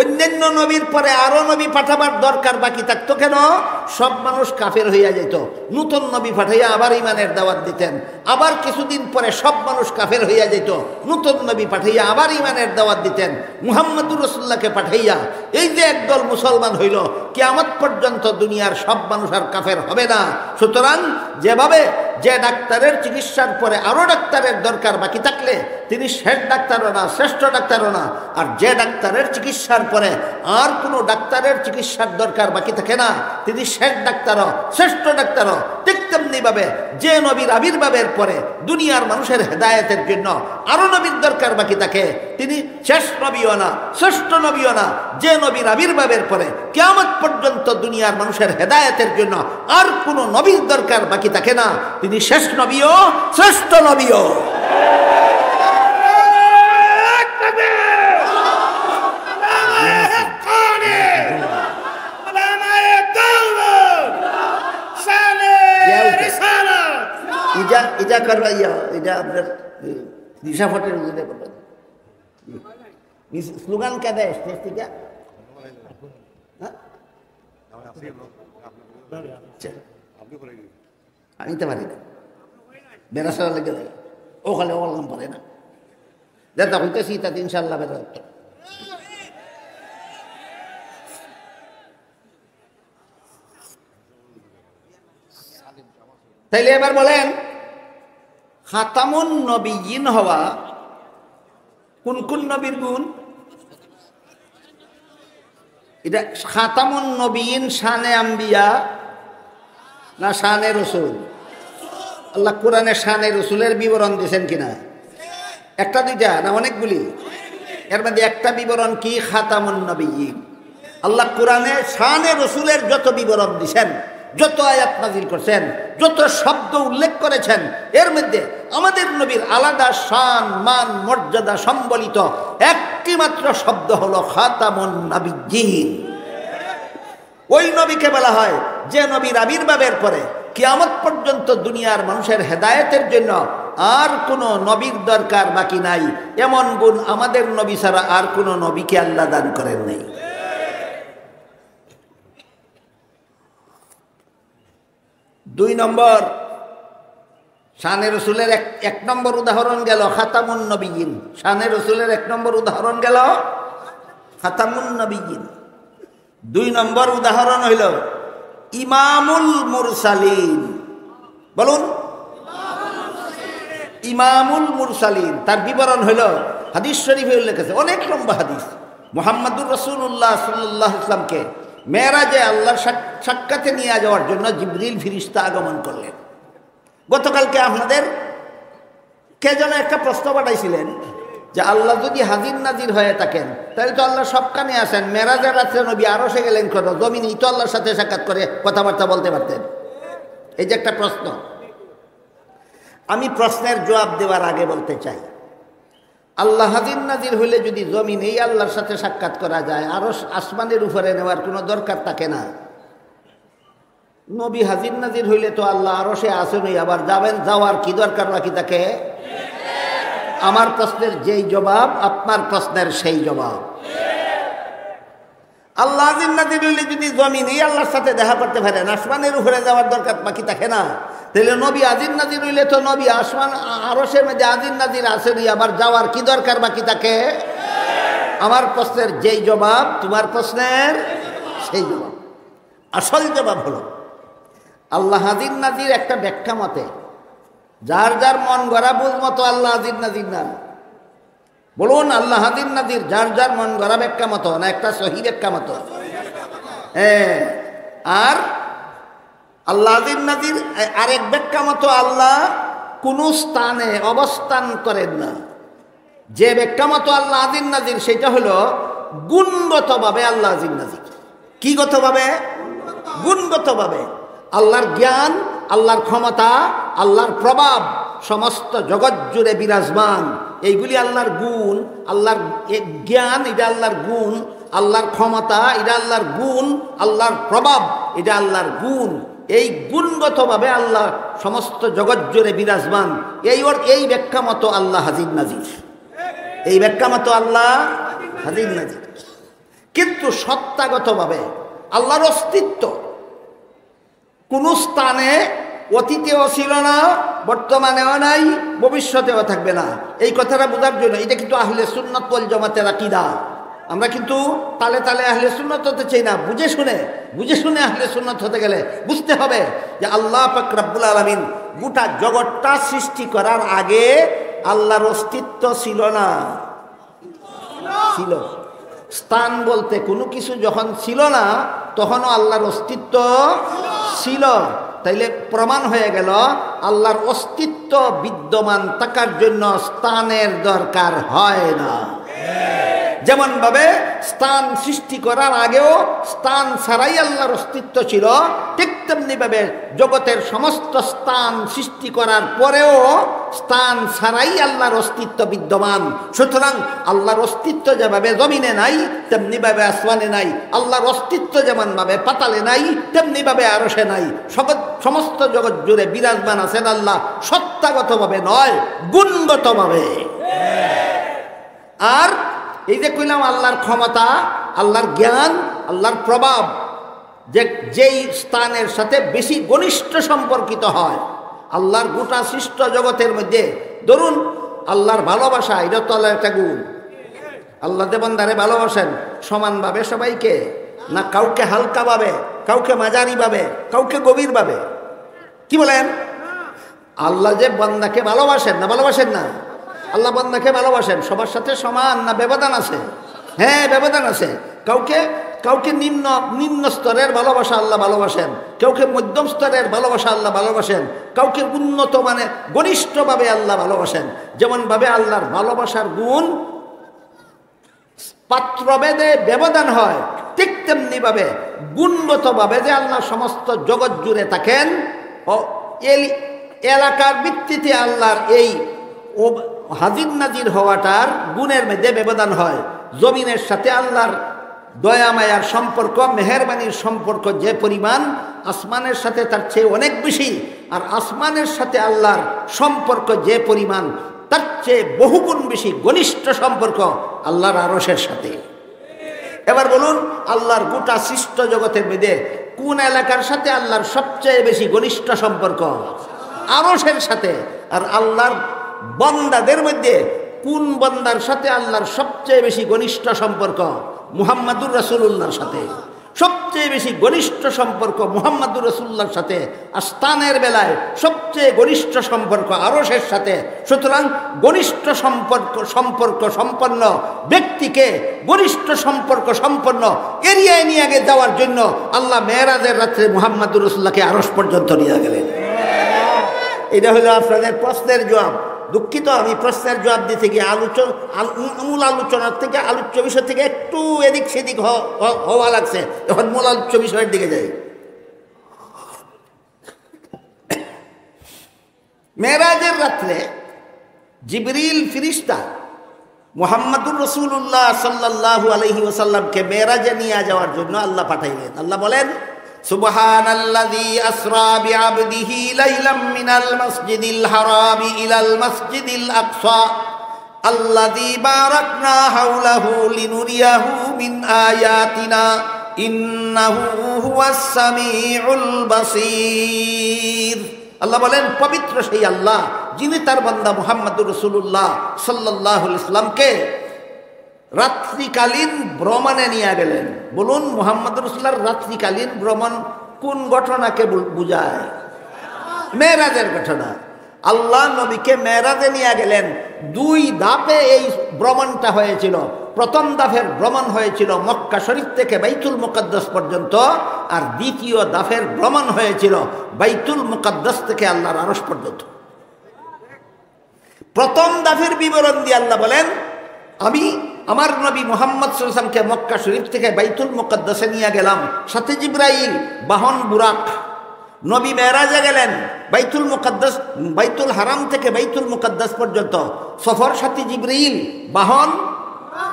অন্যান্য নবীর পরে আরো নবী পাঠাবার দরকার বাকি থাকতো কেন? সব মানুষ কাফের হইয়া যেত, নতুন নবী পাঠাইয়া আবার ইমানের দাওয়াত দিতেন। আবার কিছুদিন পরে সব মানুষ কাফের হইয়া যেত, নতুন নবী পাঠাইয়া আবার ইমানের দাওয়াত দিতেন। মুহাম্মদুর রাসূলুল্লাহকে পাঠাইয়া এই যে একদল মুসলমান হইল, কিয়ামত পর্যন্ত দুনিয়ার সব মানুষ আর কাফের হবে না। সুতরাং যেভাবে যে ডাক্তারের চিকিৎসার পরে আরো ডাক্তারের দরকার বাকি থাকলে তিনি শেষ ডাক্তারও না, শ্রেষ্ঠ ডাক্তারও না। আর যে ডাক্তারের চিকিৎসার পরে আর কোনো ডাক্তারের চিকিৎসার দরকার বাকি থাকে না, তিনি শেষ ডাক্তারও, শ্রেষ্ঠ ডাক্তারও। ঠিক তেমনি ভাবে যে নবীর আবির্ভাবের পরে দুনিয়ার মানুষের হেদায়েতের জন্য আরো নবীর দরকার বাকি থাকে, তিনি শেষ নবীও না, শ্রেষ্ঠ নবীও না। যে নবীর আবির্ভাবের পরে কিয়ামত পর্যন্ত দুনিয়ার মানুষের হেদায়েতের জন্য আর কোনো নবীর দরকার বাকি থাকে না, তিনি শেষ নবীও, শ্রেষ্ঠ নবীও। ইজা করবা এটা আপনার দিশা ফটের উজুরে করবেন। স্লোগান কে দেয় স্টেজ থেকে? আমি তো পারি না, বেড়াশোনা লেগে যায় ওখানে ওখানে পারে না। যেটা হইতেছি তাতে ইনশাল্লাহ বেড়া। তাইলে এবার বলেন, খাতামুন নবিয়্যিন হওয়া কোন কোন নবীর গুণ? এটা খাতামুন নবিয়্যিন শানে আম্বিয়া না শানে রসুল? আল্লাহ কোরআনে শানে রসুলের বিবরণ দিয়েছেন কিনা? একটা দুইটা না অনেকগুলি? এর মধ্যে একটা বিবরণ কি? খাতামুন নবিয়্যিন। আল্লাহ কোরআনে শানে রসুলের যত বিবরণ দিয়েছেন, যত আয়াত নাযিল করছেন, যত শব্দ উল্লেখ করেছেন, এর মধ্যে আমাদের নবীর আলাদা শান, মান, মর্যাদা সম্বলিত একটি মাত্র শব্দ হলো খাতামুন নবিয়্যিন। ওই নবীকে বলা হয় যে নবীর আবির্ভাবের পরে কিয়ামত পর্যন্ত দুনিয়ার মানুষের হেদায়েতের জন্য আর কোনো নবীর দরকার বাকি নাই। এমন গুণ আমাদের নবী ছাড়া আর কোনো নবীকে আল্লাহ দান করেন নাই। দুই নম্বর, শানে রসুলের এক নম্বর উদাহরণ গেল খাতামুন নবিয়্যিন। শানে রসুলের এক নম্বর উদাহরণ গেল খাতামুন নবিয়্যিন। দুই নম্বর উদাহরণ হইল ইমামুল মুরসালিন। বলুন, ইমামুল মুরসালিন। তার বিবরণ হইল হাদিস শরীফে উল্লেখ আছে, অনেক লম্বা হাদিস। মুহাম্মদুর রাসূলুল্লাহ সাল্লাল্লাহু আলাইহি ওয়াসাল্লামকে মেরাজে আল্লাহর সাক্ষাতে নিয়ে যাওয়ার জন্য জিবরিল ফেরেশতা আগমন করলেন। গতকালকে আপনাদের কে যেন একটা প্রশ্ন পাঠাইছিলেন যে আল্লাহ যদি হাজির নাজির হয়ে থাকেন তাহলে তো আল্লাহ সবখানে আসেন, মেরাজের রাত্রে নবী আরশে গেলেন কেন? জমিনেই তো আল্লাহর সাথে সাক্ষাৎ করে কথাবার্তা বলতে পারতেন। এই যে একটা প্রশ্ন, আমি প্রশ্নের জবাব দেওয়ার আগে বলতে চাই, আল্লাহ হাজির নাজির হইলে যদি জমিনেই আল্লাহর সাথে সাক্ষাৎ করা যায়, আরো আসমানের উপরে নেওয়ার কোনো দরকার থাকে না। নবী হাজির নাজির হইলে তো আল্লাহ আরশে আসেনই, আবার যাবেন, যাওয়ার কি দরকার বাকি থাকে? আমার প্রশ্নের যেই জবাব আপনার প্রশ্নের সেই জবাব। আল্লাহ হাজির নাজির হইলে যদি জমিনেই আল্লাহর সাথে দেখা করতে পারেন, আসমানের উপরে যাওয়ার দরকার বাকি থাকে না। তাহলে নবী আজির নাজির হইলে তো নবী আসমান আরশের মধ্যে আজির নাজির আসেনি, আবার যাওয়ার কি দরকার বাকি থাকে? আমার প্রশ্নের যেই জবাব তোমার প্রশ্নের সেই জবাব। আসল জবাব হলো আল্লাহ হাজির নাজির একটা ব্যাখ্যা মতে, যার যার মন গড়া বুঝ মতো আল্লাহ হাজির নাজির না। বলুন আল্লাহ হাজির নাজির যার যার মন গড়া ব্যাখ্যা মতো না একটা সহি ব্যাখ্যা মতো? হ্যাঁ। আর আল্লাহ হাজির নাজির আরেক ব্যাখ্যা মতো আল্লাহ কোন স্থানে অবস্থান করেন না। যে ব্যাখ্যা মতো আল্লাহ হাজির নাজির সেটা হলো গুণগতভাবে আল্লাহ হাজির নাজির। কি গতভাবে? গুণগতভাবে। আল্লাহর জ্ঞান, আল্লাহর ক্ষমতা, আল্লাহর প্রভাব সমস্ত জগৎ জুড়ে বিরাজমান। এইগুলি আল্লাহর গুণ। আল্লাহর জ্ঞান এটা আল্লাহর গুণ, আল্লাহর ক্ষমতা এটা আল্লাহর গুণ, আল্লাহর প্রভাব এটা আল্লাহর গুণ। এই গুণগতভাবে আল্লাহ সমস্ত জগৎ জুড়ে বিরাজমান। এই ব্যাখ্যা মতো আল্লাহ হাজির নাজির। এই ব্যাখ্যা মতো আল্লাহ হাজির নাজির। কিন্তু সত্তাগতভাবে আল্লাহর অস্তিত্ব কোন স্থানে অতীতেও ছিল না, বর্তমানেও নাই, ভবিষ্যতেও থাকবে না। এই কথাটা বোঝার জন্য এটা কিন্তু আহলে সুন্নাত ওয়াল জামাতের আকীদা। আমরা কিন্তু তালে তালে আহলে সুন্নাত হতে চাই না। বুঝে শুনে আহলে সুন্নাত হতে গেলে বুঝতে হবে যে আল্লাহ পাক রব্বুল আলামিন গোটা জগৎটা সৃষ্টি করার আগে আল্লাহর অস্তিত্ব ছিল না। ছিল। স্থান বলতে কোনো কিছু যখন ছিল না তখনও আল্লাহর অস্তিত্ব ছিল। তাইলে প্রমাণ হয়ে গেল আল্লাহর অস্তিত্ব বিদ্যমান থাকার জন্য স্থানের দরকার হয় না। যেমন ভাবে স্থান সৃষ্টি করার আগেও স্থান ছাড়াই আল্লাহর অস্তিত্ব ছিল, ঠিক তেমনি ভাবে জগতের সমস্ত স্থান সৃষ্টি করার পরেও স্থান ছাড়াই আল্লাহর অস্তিত্ব বিদ্যমান। সুতরাং আল্লাহর অস্তিত্ব যেভাবে জমিনে নাই তেমনি ভাবে আসমানে নাই, আল্লাহর অস্তিত্ব যেমন ভাবে পাতালে নাই তেমনি ভাবে আরশে নাই। সমস্ত জগৎ জুড়ে বিরাজমান আছেন আল্লাহ, সত্তাগতভাবে নয়, গুণগতভাবে। আর এই যে কইলাম আল্লাহর ক্ষমতা, আল্লাহর জ্ঞান, আল্লাহর প্রভাব যেই স্থানের সাথে বেশি ঘনিষ্ঠ সম্পর্কিত হয় আল্লাহর গোটা সৃষ্ট জগতের মধ্যে, ধরুন আল্লাহর ভালোবাসা, এটা তো আল্লাহর একটা গুণ। আল্লাহ যে বান্দারে ভালোবাসেন সমানভাবে সবাইকে না, কাউকে হালকাভাবে, কাউকে মাঝারিভাবে, কাউকে গভীরভাবে? কি বলেন? আল্লাহ যে বান্দাকে ভালোবাসেন না, ভালোবাসেন না? আল্লাহ বান্দাকে ভালোবাসেন সবার সাথে সমান না ব্যবধান আছে? হ্যাঁ, ব্যবধান আছে। কাউকে নিম্ন স্তরের ভালোবাসা আল্লাহ ভালোবাসেন, কাউকে মধ্যম স্তরের ভালোবাসা আল্লাহ ভালোবাসেন, কাউকে উন্নত মানে ঘনিষ্ঠভাবে আল্লাহ ভালোবাসেন। যেমনভাবে আল্লাহর ভালোবাসার গুণ পাত্রভেদে ব্যবধান হয়, ঠিক তেমনি ভাবে গুণগতভাবে যে আল্লাহ সমস্ত জগৎ জুড়ে থাকেন ও এলাকার ভিত্তিতে আল্লাহর এই হাজির নাজির হওয়াটার গুণের মধ্যে ব্যবধান হয়। জমিনের সাথে আল্লাহর দয়া মায়ার সম্পর্ক, মেহেরবানির সম্পর্ক যে পরিমাণ, আসমানের সাথে তার চেয়ে অনেক বেশি। আর আসমানের সাথে আল্লাহর সম্পর্ক যে পরিমাণ, তার চেয়ে বহুগুণ বেশি ঘনিষ্ঠ সম্পর্ক আল্লাহর আরশের সাথে। এবার বলুন আল্লাহর গোটা সৃষ্ট জগতের মধ্যে কোন এলাকার সাথে আল্লাহর সবচেয়ে বেশি ঘনিষ্ঠ সম্পর্ক? আরশের সাথে। আর আল্লাহর বান্দাদের মধ্যে কোন বান্দার সাথে আল্লাহর সবচেয়ে বেশি ঘনিষ্ঠ সম্পর্ক? মুহাম্মাদুর রাসূলুল্লাহর সাথে সবচেয়ে বেশি ঘনিষ্ঠ সম্পর্ক মুহাম্মাদুর রাসূলুল্লাহর সাথে। আর স্থানের বেলায় সবচেয়ে ঘনিষ্ঠ সম্পর্ক আরশের সাথে। সুতরাং ঘনিষ্ঠ সম্পর্ক সম্পন্ন ব্যক্তিকে ঘনিষ্ঠ সম্পর্ক সম্পন্ন এরিয়ায় নিয়ে আগে যাওয়ার জন্য আল্লাহ মেরাজের রাত্রে মুহাম্মাদুর রাসূলুল্লাহকে আরশ পর্যন্ত নিয়ে গেলেন। এটা হলো আপনাদের প্রশ্নের জবাব। দুঃখিত, আমি প্রশ্নের জবাব দিতে গিয়ে মূল আলোচনার থেকে, আলোচ্য বিষয় থেকে একটু এদিক সেদিক হওয়া লাগছে। এখন মূল আলোচ্য বিষয়ের দিকে যাই। মেরাজের রাত্রে জিবরিল ফিরিস্তা মুহাম্মাদুর রাসূলুল্লাহ সাল্লাল্লাহু আলাইহি ওয়াসাল্লামকে মেরাজে নিয়ে যাওয়ার জন্য আল্লাহ পাঠাইলেন। আল্লাহ বলেন, সুবহানাল্লাযী আসরা বিআবদিহি লাইলাম মিনাল মাসজিদিল হারামি ইলাল মাসজিদিল আকসা আল্লাযী বারাকনা হাওলাহু লিনুরিয়াহু মিন আয়াতিনা ইন্নাহু হুয়াস সামিউল বাসীর। আল্লাহ বলেন, পবিত্র সেই আল্লাহ যিনি তার বান্দা মুহাম্মাদুর রাসূলুল্লাহ সাল্লাল্লাহু আলাইহি ওয়াসাল্লামকে রাত্রিকালীন ভ্রমণে নিয়ে গেলেন। বলুন, মুহাম্মদ রাসূলুল্লাহর রাত্রিকালীন ভ্রমণ কোন ঘটনাকে বুঝায়? মেরাজের ঘটনা। আল্লাহ নবীকে মেরাজে নিয়ে গেলেন। দুই ধাপে এই ভ্রমণটা হয়েছিল। প্রথম ধাপের ভ্রমণ হয়েছিল মক্কা শরীফ থেকে বাইতুল মুকাদ্দাস পর্যন্ত, আর দ্বিতীয় ধাপের ভ্রমণ হয়েছিল বাইতুল মুকাদ্দাস থেকে আল্লাহর আরশ পর্যন্ত। প্রথম ধাপের বিবরণ দিয়ে আল্লাহ বলেন, আমি আমার নবী মুহাম্মদ সাল্লাল্লাহু আলাইহি ওয়াসাল্লামকে মক্কা শরীফ থেকে বাইতুল মুকাদ্দাসে নিয়ে গেলাম, সাথে জিবরাইল, বাহন বুরাক। নবী মেরাজে গেলেন বাইতুল মুকাদ্দাস, বাইতুল হারাম থেকে বাইতুল মুকাদ্দাস পর্যন্ত সফর সাথী জিবরিল, বাহন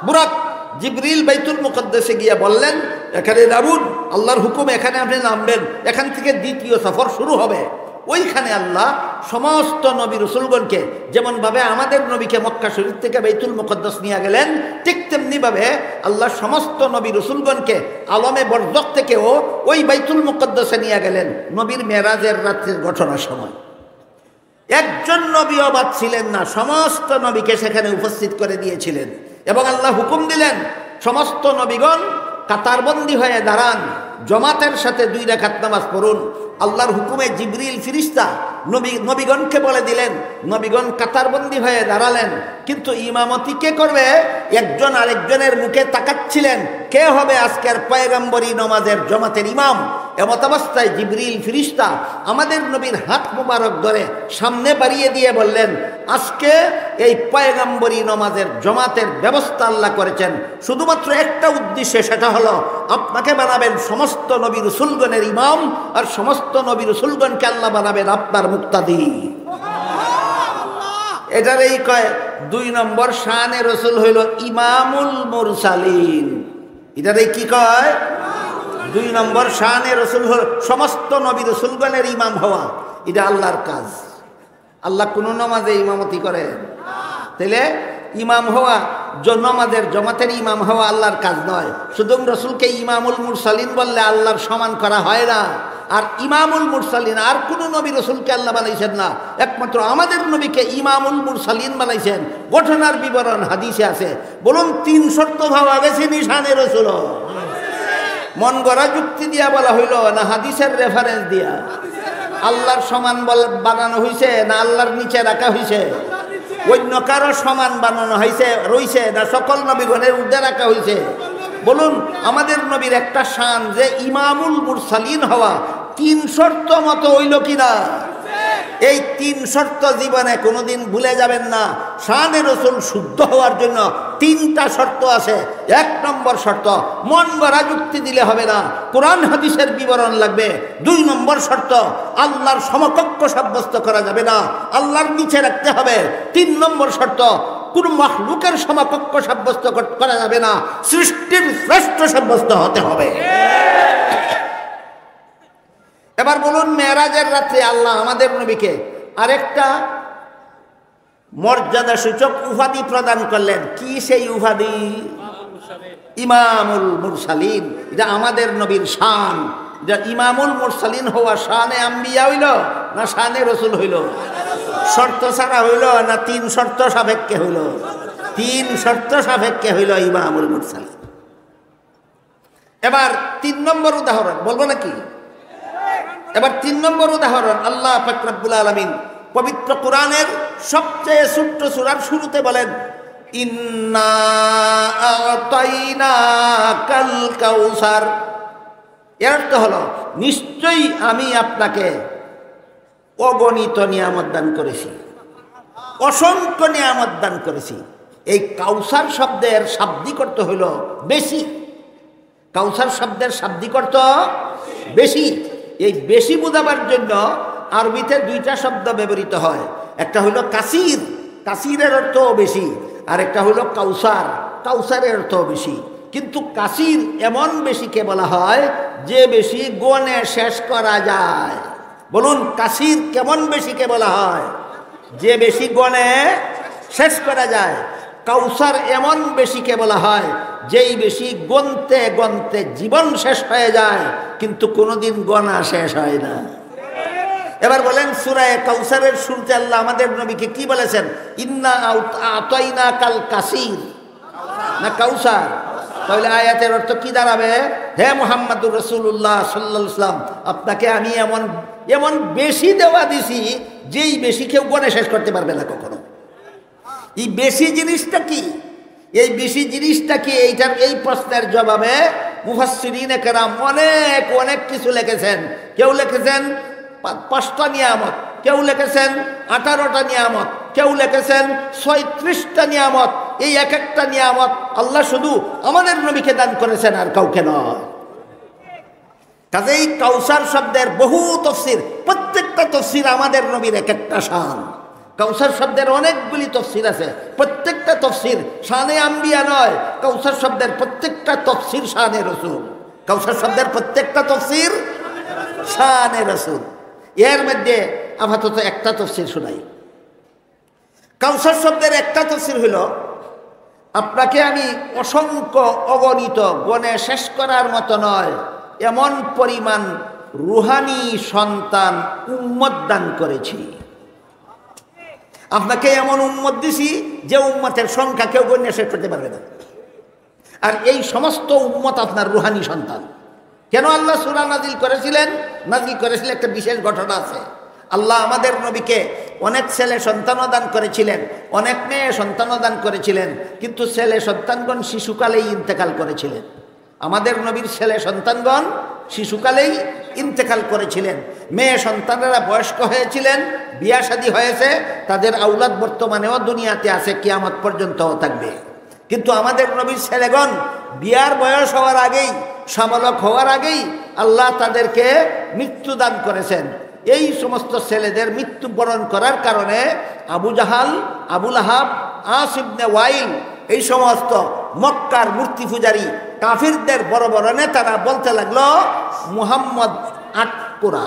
বুরাক। জিবরিল বাইতুল মুকাদ্দাসে গিয়ে বললেন, এখানে নামুন, আল্লাহর হুকুম এখানে আপনি নামবেন, এখান থেকে দ্বিতীয় সফর শুরু হবে। ওইখানে আল্লাহ সমস্ত নবী রসুলগণকে, যেমনভাবে আমাদের নবীকে মক্কা শরীফ থেকে বাইতুল মুকাদ্দাস নিয়ে গেলেন, ঠিক তেমনিভাবে আল্লাহ সমস্ত নবী রসুলগণকে আলমে বরজখ থেকেও ওই বাইতুল মুকাদ্দাসে নিয়ে গেলেন নবীর মেরাজের রাত্রির ঘটনার সময়। একজন নবীও বাদ ছিলেন না, সমস্ত নবীকে সেখানে উপস্থিত করে দিয়েছিলেন। এবং আল্লাহ হুকুম দিলেন, সমস্ত নবীগণ কাতারবন্দি হয়ে দাঁড়ান, জমাতের সাথে 2 রাকাত নামাজ পড়ুন। আল্লাহর হুকুমে জিবরিল ফিরিস্তা নবীগণকে বলে দিলেন, নবীগণ কাতারবন্দি হয়ে দাঁড়ালেন। কিন্তু ইমামতি কে করবে? একজন আরেকজনের মুখে তাকাচ্ছিলেন, কে হবে আজকের পয়গম্বরী নমাজের জমাতের ইমাম। এমতাবস্থায় জিবরিল ফিরিস্তা আমাদের নবীর হাত মুবারক ধরে সামনে বাড়িয়ে দিয়ে বললেন, আজকে এই পয়গম্বরী নমাজের জমাতের ব্যবস্থা আল্লাহ করেছেন শুধুমাত্র একটা উদ্দেশ্যে, সেটা হলো আপনাকে বানাবেন সমস্ত নবী রসুলগণের ইমাম, আর সমস্ত নবী রসুলগণকে আল্লাহ বানাবেন আপনার মুক্তাদি। এটারই কয় 2 নম্বর শানে রসুল হইল ইমামুল মুরসালিন। এটারই কি কয়? 2 নম্বর শানে রসুল হল সমস্ত নবী রসুলগণের ইমাম হওয়া। এটা আল্লাহর কাজ। আল্লাহ কোন নামাজে ইমামতি করে? তাইলে ইমাম হওয়া, নমাজের জমাতের ইমাম হওয়া আল্লাহর কাজ নয়। শুধু রসুলকে ইমামুল মুরসালিন বললে আল্লাহর সমান করা হয় না। আর ইমামুল মুরসালিন আর কোন নবী রসুলকে আল্লাহ বানাইছেন না, একমাত্র আমাদের নবীকে ইমামুল মুরসালিন বানাইছেন। ঘটনার বিবরণ হাদিসে আছে। বলুন, 3 শর্ত ভাবা গেছে নিশানে রসুল? মন গড়া যুক্তি দিয়া বলা হইল না হাদিসের রেফারেন্স দিয়া? আল্লাহর সমান বানানো হয়েছে না আল্লাহর নিচে রাখা হয়েছে? অন্য কারো সমান বানানো হয়েছে রইছে না সকল নবীগণের ঊর্ধ্বে রাখা হয়েছে? বলুন, আমাদের নবীর একটা শান যে ইমামুল মুরসালিন হওয়া, 3 শর্ত মতো হইল কিনা? এই 3 শর্ত জীবনে কোনোদিন ভুলে যাবেন না। শানে রসুল শুদ্ধ হওয়ার জন্য 3টা শর্ত আছে। 1 নম্বর শর্ত, মন গড়া যুক্তি দিলে হবে না, কোরআন হাদিসের বিবরণ লাগবে। 2 নম্বর শর্ত, আল্লাহর সমকক্ষ সাব্যস্ত করা যাবে না, আল্লাহর নিচে রাখতে হবে। 3 নম্বর শর্ত, কোন মাখলুকের সমকক্ষ সাব্যস্ত করা যাবে না, সৃষ্টির শ্রেষ্ঠ সাব্যস্ত হতে হবে। এবার বলুন, মেরাজের রাত্রে আল্লাহ আমাদের নবীকে আরেকটা মর্যাদা সূচক উপাধি প্রদান করলেন। কি সেই উপাধি? ইমামুল মুরসালিন। এটা আমাদের নবীর শান। এটা ইমামুল মুরসালিন হওয়া শানে আম্বিয়া হইল না শানে রসুল হইল? শর্ত ছাড়া হইল না 3 শর্ত সাপেক্ষে হইল? 3 শর্ত সাপেক্ষে হইল ইমামুল মুরসালিন। এবার 3 নম্বর উদাহরণ বলবো নাকি? এবার 3 নম্বর উদাহরণ, আল্লাহ পাক রব্বুল আলামিন পবিত্র কোরআনের সবচেয়ে ছোট্ট সূরার শুরুতে বলেন, ইন্না আ'তাইনাকাল কাউসার। এর অর্থ হলো, নিশ্চয়ই আমি আপনাকে অগণিত নিয়ামত দান করেছি, অসংখ্য নিয়ামত দান করেছি। এই কাউসার শব্দের শাব্দিক অর্থ হইল বেশি। কাউসার শব্দের শাব্দিক অর্থ বেশি। এই বেশি বোঝাবার জন্য আরবিতে 2টা শব্দ ব্যবহৃত হয়। একটা হলো কাসির, কাসিরের অর্থ বেশি, আর একটা হলো কাউসার, কাউসারের অর্থ বেশি। কিন্তু কাসির এমন বেশিকে বলা হয় যে বেশি গণে শেষ করা যায়। বলুন, কাসির কেমন বেশিকে বলা হয়? যে বেশি গণে শেষ করা যায়। কাউসার এমন বেশিকে বলা হয় যেই বেশি গণতে গণতে জীবন শেষ হয়ে যায়, কিন্তু কোনোদিন গণা শেষ হয় না। এবার বলেন, সূরা কাউসারের শুরুতে আল্লাহ আমাদের নবীকে কি বলেছেন? ইন্না আ'তাইনাকাল কাসির। না কাউসার? তাহলে আয়াতের অর্থ কি দাঁড়াবে? হে মুহাম্মদুর রাসূলুল্লাহ সাল্লাল্লাহু আলাইহি ওয়াসাল্লাম, আপনাকে আমি এমন এমন বেশি দেওয়া দিছি যেই বেশি কেউ গণে শেষ করতে পারবে না কখনো। এই বেশি জিনিসটা কি? এই বেশি জিনিসটা কি? এইটার এই প্রশ্নের জবাবে মুফাসসিরিনে কেরাম অনেক অনেক কিছু লিখেছেন। কেউ লিখেছেন 5টা নিয়ামত, কেউ লিখেছেন 18টা নিয়ামত, কেউ লিখেছেন 36টা নিয়ামত। এই এক একটা নিয়ামত আল্লাহ শুধু আমাদের নবীকে দান করেছেন, আর কাউকে নয়। কাজেই কাউসার শব্দের বহু তফসির, প্রত্যেকটা তফসির আমাদের নবীর এক একটা শান। কাউসার শব্দের অনেকগুলি তফসির আছে, প্রত্যেকটা তফসির শানে আম্বিয়া নয়। কাউসার শব্দের প্রত্যেকটা তফসির শানে রসুল। কাউসার শব্দের প্রত্যেকটা তফসির শানে রসুল। এর মধ্যে আপাতত একটা তফসির শোনাই। কাউসার শব্দের একটা তফসির হইল, আপনাকে আমি অসংখ্য অগণিত গণে শেষ করার মতো নয় এমন পরিমাণ রুহানি সন্তান উম্মত দান করেছি। আপনাকে এমন উম্মত দিছি যে উম্মতের সংখ্যা কেউ গণ্য শেষ করতে পারবে না। আর এই সমস্ত উম্মত আপনার রুহানি সন্তান। কেন আল্লাহ সূরা নাজিল করেছিলেন? নাজিল করেছিলেন একটা বিশেষ ঘটনা আছে। আল্লাহ আমাদের নবীকে অনেক ছেলে সন্তানও দান করেছিলেন, অনেক মেয়ে সন্তানও দান করেছিলেন, কিন্তু ছেলে সন্তানগণ শিশুকালেই ইন্তেকাল করেছিলেন। আমাদের নবীর ছেলে সন্তানগণ শিশুকালেই ইন্তেকাল করেছিলেন। মেয়ে সন্তানেরা বয়স্ক হয়েছিলেন, বিয়া শাদী হয়েছে, তাদের আউলাদ বর্তমানেও দুনিয়াতে আছে, কিয়ামত পর্যন্তও থাকবে। কিন্তু আমাদের নবীর ছেলেগণ বিয়ার বয়স হওয়ার আগেই, সাবালক হওয়ার আগেই আল্লাহ তাদেরকে মৃত্যু দান করেছেন। এই সমস্ত ছেলেদের মৃত্যুবরণ করার কারণে আবু জাহাল, আবুল আহাব, আস ইবনে ওয়াইল, এই সমস্ত মক্কার মূর্তি পূজারী কাফিরদের বড় বড় নেতারা বলতে লাগলো, মুহাম্মদ আটকুরা।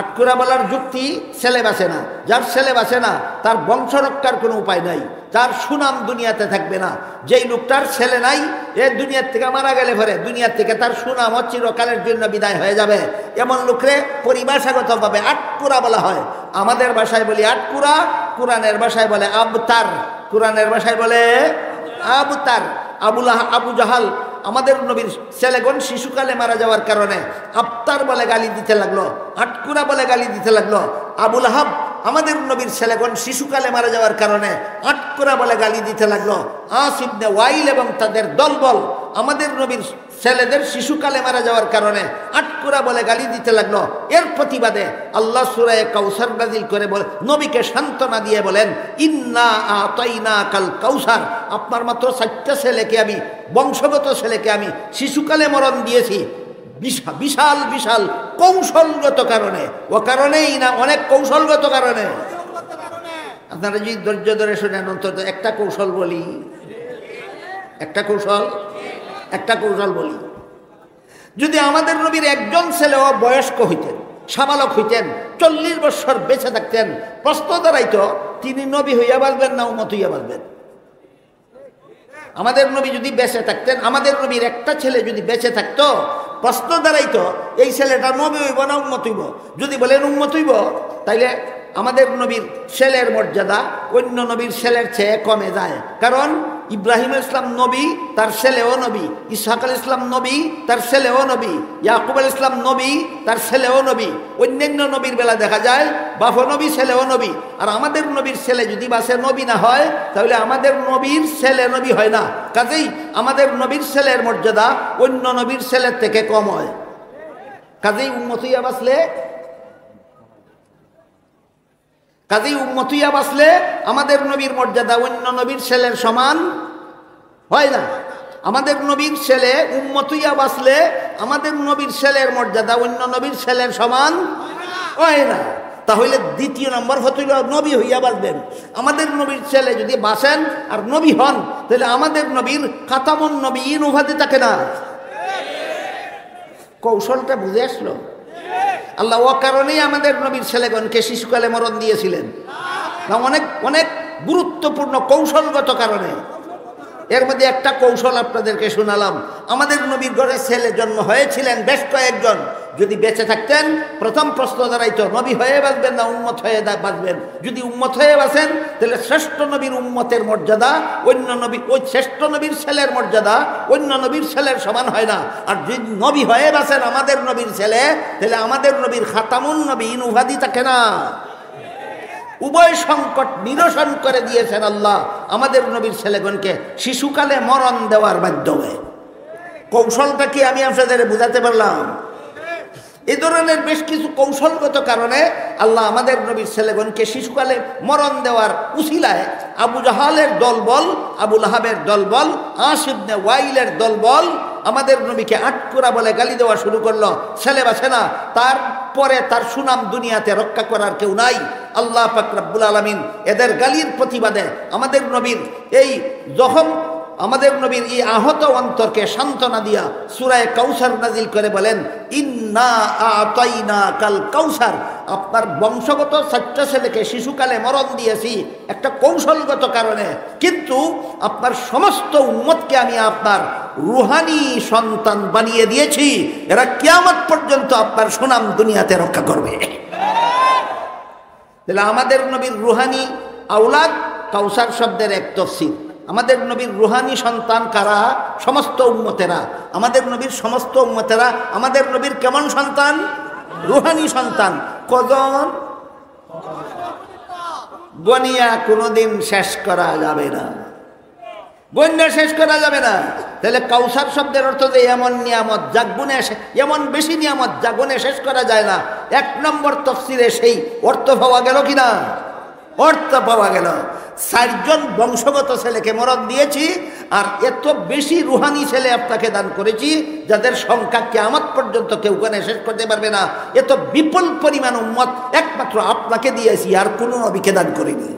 আটকুরা বলার যুক্তি, ছেলে বাঁচে না। যার ছেলে বাঁচে না তার বংশ রক্ষার কোনো উপায় নাই, তার সুনাম দুনিয়াতে থাকবে না। যেই লোকটার ছেলে নাই, এ দুনিয়ার থেকে মারা গেলে পরে দুনিয়ার থেকে তার সুনাম চিরকালের জন্য বিদায় হয়ে যাবে। এমন লোকরে পরিভাষাগতভাবে আটকুরা বলা হয়। আমাদের ভাষায় বলি আটকুরা, কোরআনের ভাষায় বলে আবতার। কোরআনের ভাষায় বলে আবতার। আবু জাহাল আমাদের নবীর ছেলেগণ শিশুকালে মারা যাওয়ার কারণে আবতার বলে গালি দিতে লাগলো, আটকুরা বলে গালি দিতে লাগলো। আবুল আহাব আমাদের নবীর ছেলেগণ শিশুকালে মারা যাওয়ার কারণে আটকুরা বলে গালি দিতে লাগলো। আস ইবনে ওয়াইল এবং তাদের দলবল আমাদের নবীর ছেলেদের শিশুকালে মারা যাওয়ার কারণে আটকুরা বলে গালি দিতে লাগলো। এর প্রতিবাদে আল্লাহ সূরা কাউসার নাযিল করে বলে নবীকে সান্ত্বনা দিয়ে বলেন, ইন্না আতাইনাকাল কাউসার, আপনার মাত্র 4টা ছেলেকে আমি, বংশগত ছেলেকে আমি শিশুকালে মরণ দিয়েছি বিশাল বিশাল কৌশলগত কারণে। ও কারণেই না, অনেক কৌশলগত কারণে। আপনারা যদি ধৈর্য ধরে শোনেন, অন্তত একটা কৌশল বলি, একটা কৌশল বলি। যদি আমাদের নবীর একজন ছেলেও বয়স্ক হইতেন, সাবালক হইতেন, 40 বছর বেঁচে থাকতেন, প্রশ্ন দাঁড়াইতো তিনি নবী হইয়া বাঁচবেন না উম্মত হইয়া বাঁচবেন? আমাদের নবী যদি বেঁচে থাকতেন, আমাদের নবীর একটা ছেলে যদি বেঁচে থাকতো, প্রশ্ন দাঁড়াইতো এই ছেলেটা নবী হইব না উম্মত হইব। যদি বলেন উম্মত হইব, তাইলে আমাদের নবীর ছেলের মর্যাদা অন্য নবীর ছেলের চেয়ে কমে যায়। কারণ ইব্রাহিম ইসলাম নবী, তার ছেলেও নবী। ইসহাক আল ইসলাম নবী, তার ছেলেও নবী। ইয়াকুব আল ইসলাম নবী, তার ছেলেও নবী। অন্যান্য নবীর বেলা দেখা যায় বাপ নবী, ছেলেও নবী। আর আমাদের নবীর ছেলে যদি বাসে নবী না হয়, তাহলে আমাদের নবীর ছেলে নবী হয় না। কাজেই আমাদের নবীর ছেলের মর্যাদা অন্য নবীর ছেলের থেকে কম হয়। কাজেই উম্মতিয়া বাঁচলে আমাদের নবীর মর্যাদা অন্য নবীর ছেলের সমান হয় না। আমাদের নবীর ছেলে উম্মতিয়া বাঁচলে আমাদের নবীর ছেলের মর্যাদা অন্য নবীর ছেলের সমান হয় না। তাহলে দ্বিতীয় নম্বর হইল নবী হইয়া বাঁচবেন। আমাদের নবীর ছেলে যদি বাঁচেন আর নবী হন, তাহলে আমাদের নবীর খাতামুন নবীন উপাধি থাকে না। কৌশলটা বুঝে আসলো? আল্লাহ ও কারণেই আমাদের নবীর ছেলেগণকে শিশুকালে মরণ দিয়েছিলেন না, অনেক অনেক গুরুত্বপূর্ণ কৌশলগত কারণে। এর মধ্যে একটা কৌশল আপনাদেরকে শোনালাম। আমাদের নবীর ঘরে ছেলে জন্ম হয়েছিলেন বেশ কয়েকজন, যদি বেঁচে থাকতেন প্রথম প্রশ্ন দাঁড়াইতো নবী হয়ে বাঁচবেন না উম্মত হয়ে বাঁচবেন। যদি উম্মত হয়ে বাঁচেন তাহলে শ্রেষ্ঠ নবীর উম্মতের মর্যাদা অন্য নবী, ওই শ্রেষ্ঠ নবীর ছেলের মর্যাদা অন্য নবীর ছেলের সমান হয় না। আর যদি নবী হয়ে বাঁচেন আমাদের নবীর ছেলে, তাহলে আমাদের নবীর খাতামুন নবীন উপাধি থাকে না। উভয় সংকট নিরসন করে দিয়েছেন আল্লাহ আমাদের নবীর ছেলেগণকে শিশুকালে মরণ দেওয়ার মাধ্যমে। কৌশলটা কি আমি আপনাদের বুঝাতে পারলাম? এই ধরনের বেশ কিছু কৌশলগত কারণে আল্লাহ আমাদের নবীর ছেলেগণকে শিশুকালে মরণ দেওয়ার উসিলায় আবু জাহালের দলবল, আবু লাহাবের দলবল, আস ইবনে ওয়াইলের দলবল আমাদের নবীকে আটকুরা বলে গালি দেওয়া শুরু করলো। ছেলে বাঁচে না, তারপরে তার সুনাম দুনিয়াতে রক্ষা করার কেউ নাই। আল্লাহ পাক রব্বুল আলামিন এদের গালির প্রতিবাদে আমাদের নবীর এই জখম, আমাদের নবীর এই আহত অন্তরকে সান্ত্বনা দিয়া সূরা কাউসার নাজিল করে বলেন, ইন্না আতাইনা কাল কাউসার। আপনার বংশগত 4টা ছেলেকে শিশুকালে মরণ দিয়েছি একটা কৌশলগত কারণে, কিন্তু আপনার সমস্ত উম্মতকে আমি আপনার রুহানি সন্তান বানিয়ে দিয়েছি। এরা কিয়ামত পর্যন্ত আপনার সুনাম দুনিয়াতে রক্ষা করবে। তাহলে আমাদের নবীর রুহানি আওলাদ কাউসার শব্দের এক তাফসীর। আমাদের নবীর রুহানি সন্তান কারা? সমস্ত উম্মতেরা। আমাদের নবীর সমস্ত উম্মতেরা আমাদের নবীর কেমন সন্তান? রুহানি সন্তান। কজন? গনিয়া কোনোদিন শেষ করা যাবে না, গণ্যা শেষ করা যাবে না। তাহলে কাউসার শব্দের অর্থ যে এমন নিয়ামত যা গুণে, এমন বেশি নিয়ামত যা গুণে শেষ করা যায় না। 1 নম্বর তাফসীরে সেই অর্থ পাওয়া গেল কিনা? অর্থ পাওয়া গেল। 4 জন বংশগত ছেলেকে মরণ দিয়েছি, আর এত বেশি রুহানি ছেলে আপনাকে দান করেছি যাদের সংখ্যা কিয়ামত পর্যন্ত কেউ কোনে শেষ করতে পারবে না। এত বিপুল পরিমাণ উম্মত একমাত্র আপনাকে দিয়েছি, আর কোনো নবীকে দান করিনি।